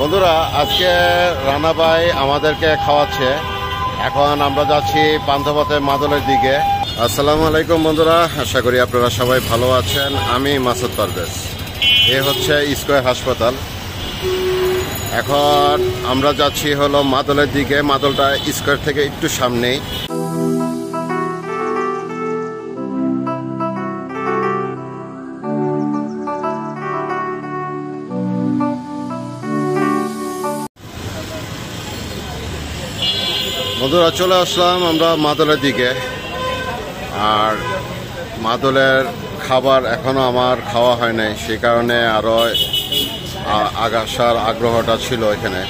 বন্ধুরা, আজকে রানা ভাই আমাদেরকে খাওয়াচ্ছে। এখন আমরা যাচ্ছি পান্থপথের মাদলের দিকে। আসসালামু আলাইকুম বন্ধুরা, আশা করি আপনারা সবাই ভালো আছেন। আমি মাসুদ পারভেজ। এ হচ্ছে স্কয়ার হাসপাতাল। এখন আমরা যাচ্ছি হলো মাদলের দিকে। মাদলটা স্কয়ার থেকে একটু সামনেই। বন্ধুরা, চলে আসলাম আমরা মাদলের দিকে। আর মাদলের খাবার এখনো আমার খাওয়া হয় নাই, সে কারণে আরো আসার আগ্রহটা ছিল এখানে।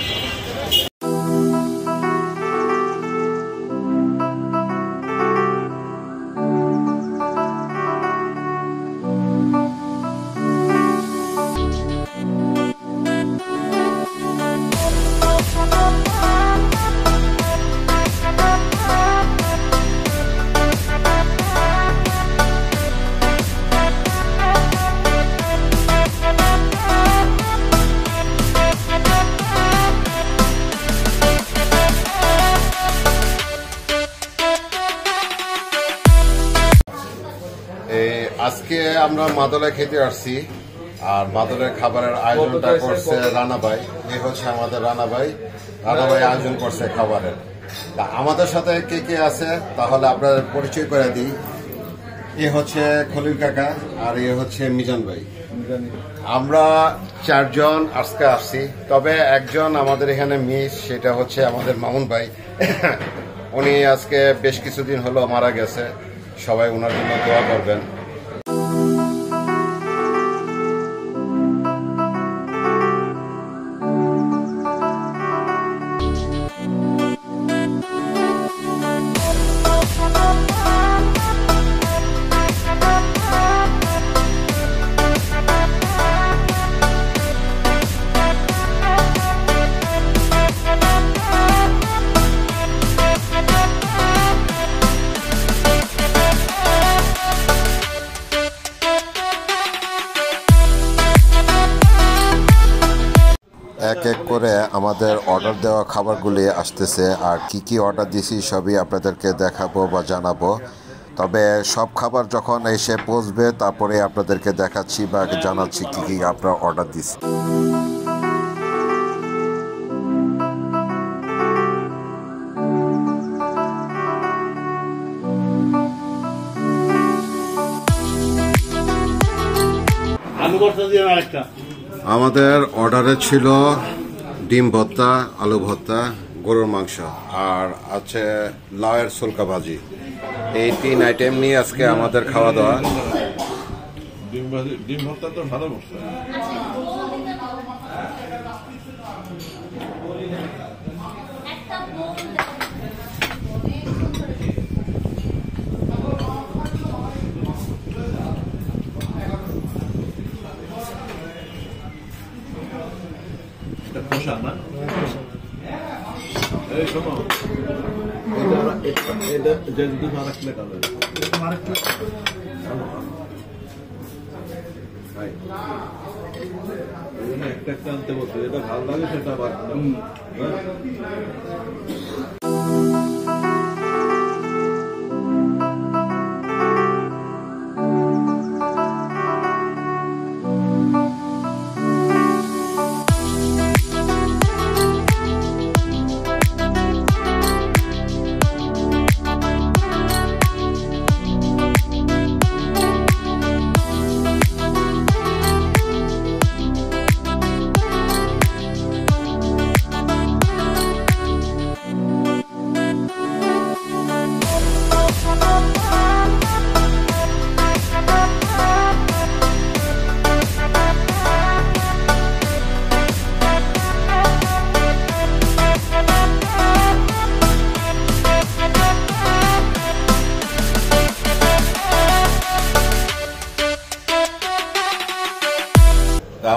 আজকে আমরা মাদলে খেতে আসছি। আর মাদলের খাবারের আয়োজনটা করছে রানা ভাই। এই হচ্ছে আমাদের রানা ভাই। রানা ভাই আয়োজন করছে খাবারের। তা আমাদের সাথে কে কে আছে তাহলে আপনাদের পরিচয় করে দিই। এ হচ্ছে খলিল কাকা, আর এ হচ্ছে মিজান ভাই। আমরা চারজন আজকে আসছি, তবে একজন আমাদের এখানে মিস, সেটা হচ্ছে আমাদের মামুন ভাই। উনি আজকে বেশ কিছুদিন হলো মারা গেছে। সবাই ওনার জন্য দোয়া করবেন। এক এক করে আমাদের অর্ডার দেওয়া খাবারগুলি আসতেছে। আর কি কি অর্ডার দিছি সবই আপনাদেরকে দেখাবো বা জানাবো। তবে সব খাবার যখন এসে পৌঁছবে তারপরে আপনাদেরকে দেখাচ্ছি বা জানাচ্ছি কি কি আপনারা অর্ডার দিছি। আমাদের অর্ডারে ছিল ডিম ভর্তা, আলু ভর্তা, গরুর মাংস, আর আছে লাউয়ের সুলকা ভাজি। এই 3 আইটেম নিয়ে আজকে আমাদের খাওয়া দাওয়া। ডিম ভর্তা তো ভালো বসছে। একটা আনতে বলছে, যেটা ভালো লাগে সেটা আবার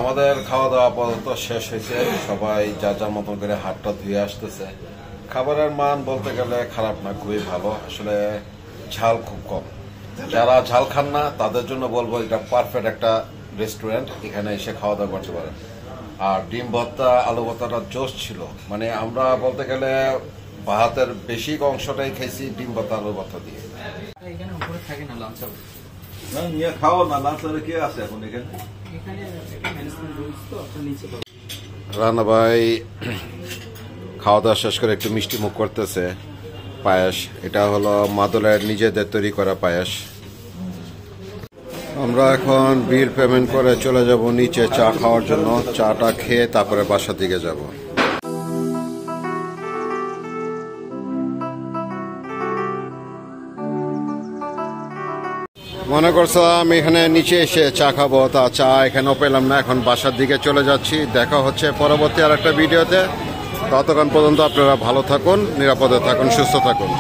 আমাদের খাওয়া দাওয়া আপাতত শেষ হয়েছে। সবাই যার যার মতন করে হাতটা ধুয়ে আসতেছে। খাবারের মান বলতে গেলে খারাপ না, খুবই ভালো। আসলে ঝাল খুব কম। যারা ঝাল খান না তাদের জন্য বলবো এটা পারফেক্ট একটা রেস্টুরেন্ট, এখানে এসে খাওয়া দাওয়া করতে পারেন। আর ডিম ভর্তা আলু ভর্তাটা জোশ ছিল, মানে আমরা বলতে গেলে ভাতের বেশি অংশটাই খেয়েছি ডিম ভর্তা আলু ভর্তা দিয়ে। এখানে উপরে থাকে না লাঞ্চ আউট, না নিয়ে খাও না, লাঞ্চ আওয়ারে কে আছে এখন এখানে? এখানে ম্যানেজমেন্ট রুলস তো আপনার নিচে পাবেন। রানা ভাই খাওয়া দাওয়া শেষ করে একটু মিষ্টি মুখ করতেছে। পায়েস, এটা হলো মাদলের নিজেদের তৈরি করা পায়েস। আমরা এখন বিল পেমেন্ট করে চলে যাব নিচে চা খাওয়ার জন্য। চাটা খেয়ে তারপরে বাসার দিকে যাব। মনে করছিলাম এখানে নিচে এসে চা খাবো, তা চা এখানেও পেলাম না। এখন বাসার দিকে চলে যাচ্ছি। দেখা হচ্ছে পরবর্তী আর একটা ভিডিওতে। ততক্ষণ পর্যন্ত আপনারা ভালো থাকুন, নিরাপদে থাকুন, সুস্থ থাকুন।